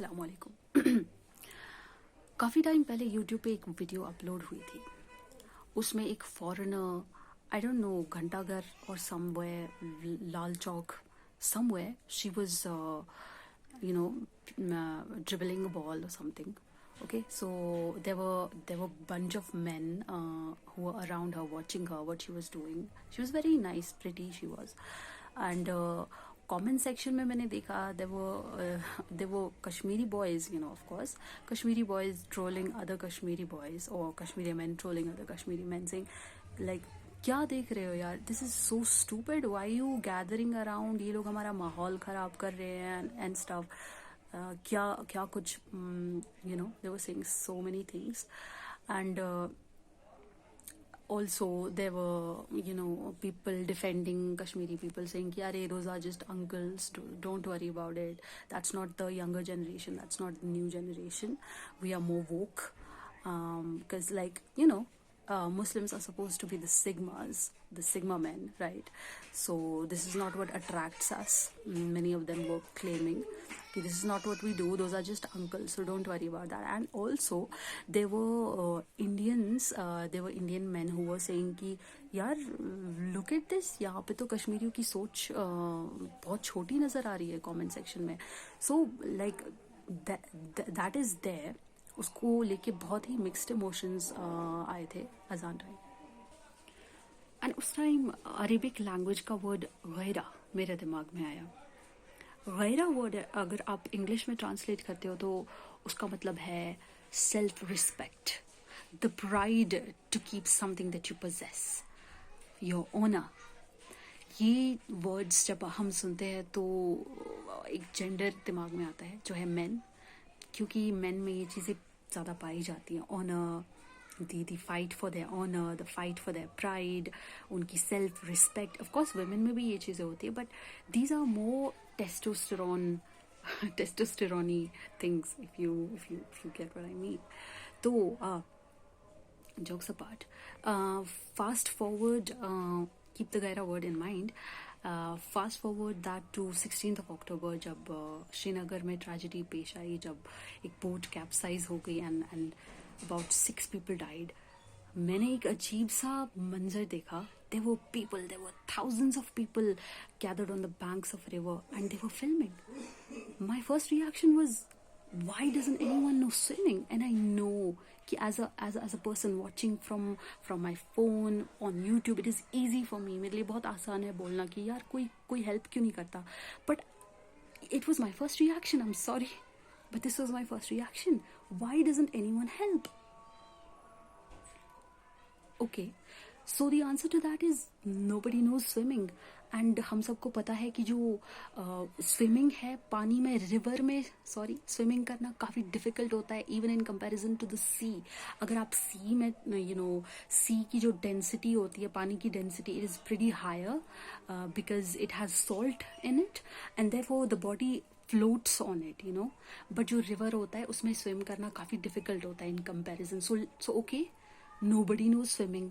अस्सलाम वालेकुम। काफ़ी टाइम पहले यूट्यूब पे एक वीडियो अपलोड हुई थी। उसमें एक फॉरेनर, आई डोंट नो, घंटाघर और somewhere, Lal Chowk, somewhere, she was dribbling a ball or something. Okay, so there were bunch of men who were around her, watching her, what she was doing. She was very nice, pretty she was, and comment section में मैंने देखा there were Kashmiri boys, of course, Kashmiri boys trolling other Kashmiri boys, or Kashmiri men trolling other Kashmiri men, saying like, क्या देख रहे हो यार, this is so stupid, why you gathering around, ये लोग हमारा माहौल खराब कर रहे हैं एंड स्टफ. क्या क्या कुछ, they were saying so many things. And also there were people defending Kashmiri people, saying कि अरे those are just uncles, don't worry about it, that's not the younger generation, that's not the new generation, we are more woke, because Muslims are supposed to be the sigma men, right? So this is not what attracts us. Many of them were claiming कि this is not what we do, those are just uncles, so don't worry about that. And also there were Indian men who were saying कि यार look at this, यहाँ पे तो कश्मीरियों की सोच बहुत छोटी नज़र आ रही है कमेंट सेक्शन में. So like that is there. उसको लेके बहुत ही मिक्स्ड इमोशंस आए थे अजान टाइम. एंड उस टाइम अरेबिक लैंग्वेज का वर्ड गैरा मेरे दिमाग में आया. गैरा वर्ड अगर आप इंग्लिश में ट्रांसलेट करते हो तो उसका मतलब है self respect, the pride to keep something that you possess, your honour. ये वर्ड्स जब हम सुनते हैं तो एक जेंडर दिमाग में आता है जो है मेन, क्योंकि मेन में ये चीज़ें ज़्यादा पाई जाती हैं. Honour, the fight for their honour, the fight for their pride, उनकी self respect. Of course women में भी ये चीज़ें होती है, but these are more testosteroney things, if you get what I mean. तो jokes apart, fast forward, keep the Gaira word in mind. Fast forward that to 16th of October, जब श्रीनगर में tragedy पेश आई, जब एक बोट कैप्साइज हो गई and about 6 people died. मैंने एक अजीब सा मंजर देखा. There were thousands of people gathered on the banks of river and they were filming. My first reaction was, why doesn't anyone know swimming? And I know कि as a person watching from my phone on YouTube, it is easy for me, मेरे लिए बहुत आसान है बोलना कि यार कोई help क्यों नहीं करता. But it was my first reaction, I'm sorry, but this was my first reaction. Why doesn't anyone help? Okay, so the answer to that is nobody knows swimming. And हम सबको पता है कि जो स्विमिंग है पानी में, रिवर में स्विमिंग करना काफ़ी डिफ़िकल्ट होता है, even in comparison to the C. अगर आप सी में सी की जो डेंसिटी होती है, पानी की density, it is pretty higher because it has salt in it and therefore the body floats on it, but जो रिवर होता है उसमें स्विम करना काफ़ी डिफ़िकल्ट होता है in comparison. So okay, nobody knows swimming,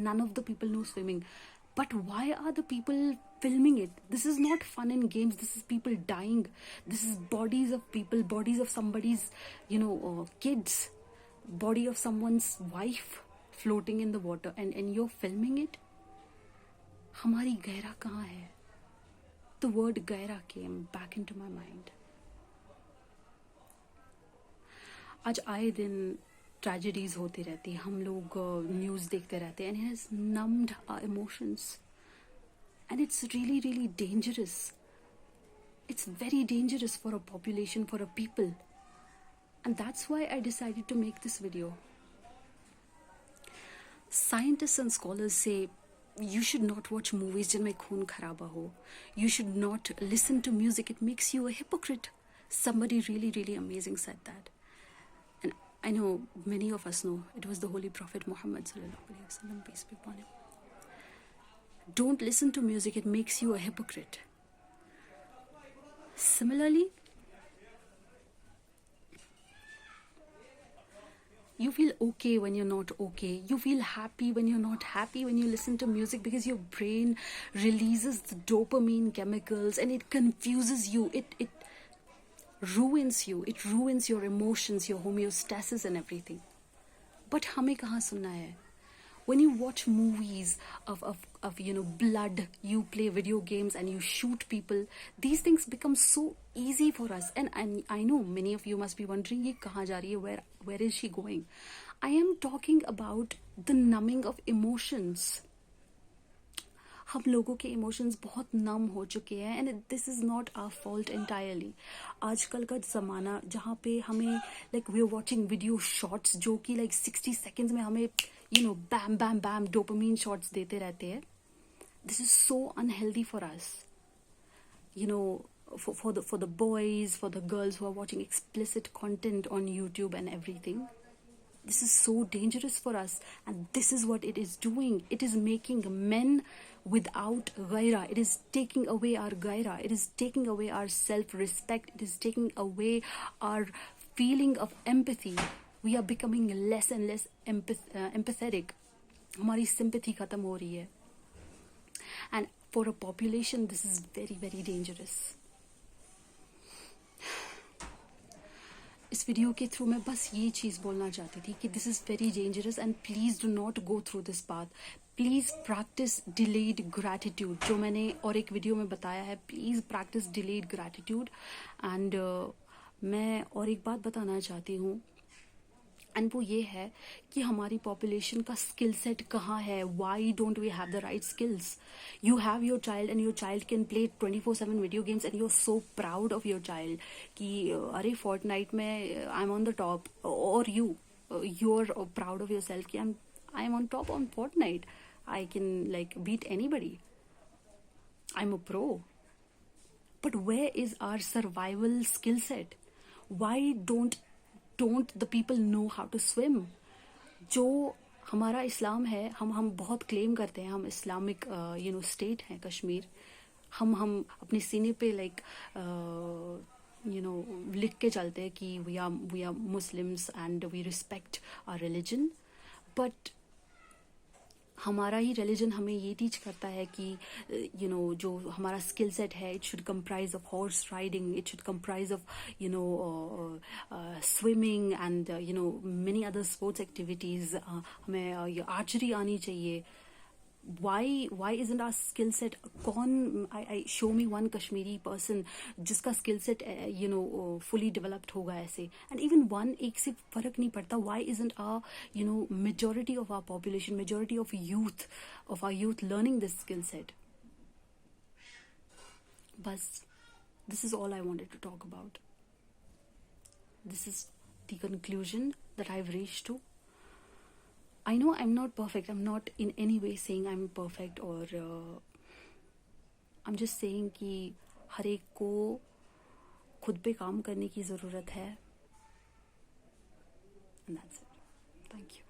none of the people know swimming. But why are the people filming it? This is not fun and games. This is people dying. This is bodies of people, bodies of somebody's, kids, body of someone's wife floating in the water, and you're filming it. हमारी गहरा कहाँ है? The word गहरा came back into my mind. आज आए दिन tragedies होती रहती है, हम लोग न्यूज़ देखते रहते हैं, and it has numbed our emotions and it's really really dangerous. It's very dangerous for a population, for a people, and that's why I decided to make this video. Scientist and scholars से you should not watch movies जिनमें खून खराबा हो. You should not listen to music, it makes you a hypocrite. Somebody really really amazing said that. I know many of us know it was the Holy Prophet Muhammad sallallahu alaihi wasallam, peace be upon him. Don't listen to music, it makes you a hypocrite. Similarly, you feel okay when you're not okay. You feel happy when you're not happy when you listen to music, because your brain releases the dopamine chemicals and it confuses you. It ruins you, it ruins your emotions, your homeostasis and everything. But हमें कहाँ सुनना है? When you watch movies of blood, you play video games and you shoot people, these things become so easy for us. And I know many of you must be wondering, ये कहाँ जा रही है? Where is she going? I am talking about the numbing of emotions. हम लोगों के emotions बहुत नम हो चुके हैं and this is not our fault entirely. आजकल का ज़माना जहाँ पे हमें like we are watching video shorts जो कि लाइक 60 सेकेंड्स में हमें बैम बैम बैम डोपामीन शॉट्स देते रहते हैं. This is so unhealthy for us, for the boys, for the girls who are watching explicit content on YouTube and everything. This is so dangerous for us, and this is what it is doing. It is making men without gaira. It is taking away our gaira. It is taking away our self-respect. It is taking away our feeling of empathy. We are becoming less and less empathetic. हमारी sympathy खत्म हो रही है. And for a population, this is very, very dangerous. इस video के through मैं बस ये चीज़ बोलना चाहती थी कि this is very dangerous and please do not go through this path. Please practice delayed gratitude, जो मैंने और एक वीडियो में बताया है. Please practice delayed gratitude. And मैं और एक बात बताना चाहती हूँ, एंड वो ये है कि हमारी पॉपुलेशन का स्किल सेट कहाँ है. Why don't we have the right skills? You have your child and your child can play 24/7 video games and you are so proud of your child कि अरे फोर्टनाइट में I am on the top. और you are proud of yourself कि I am on top on Fortnite. I can like beat anybody. I am a pro. But where is our survival skill set? Y don't the people know how to swim? जो हमारा इस्लाम है, हम बहुत claim करते हैं हम Islamic state हैं कश्मीर. हम अपने सीने पे लाइक लिख के चलते हैं कि we are Muslims and we respect our religion. But हमारा ही रिलीजन हमें ये टीच करता है कि जो हमारा स्किल सेट है, it should comprise of horse riding, it should comprise of swimming and many other sports activities. हमें आर्चरी आनी चाहिए. why isn't our skill set? कौन I show me one Kashmiri person जिसका skill set fully developed होगा ऐसे. And even one, एक से फर्क नहीं पड़ता. Why isn't our majority of our population, majority of our youth learning this skill set? बस this is all I wanted to talk about. This is the conclusion that I've reached to. I know I'm not perfect. I'm not in any way saying I'm perfect, or I'm just saying कि हर एक को खुद पे काम करने की ज़रूरत है. And that's it. Thank you.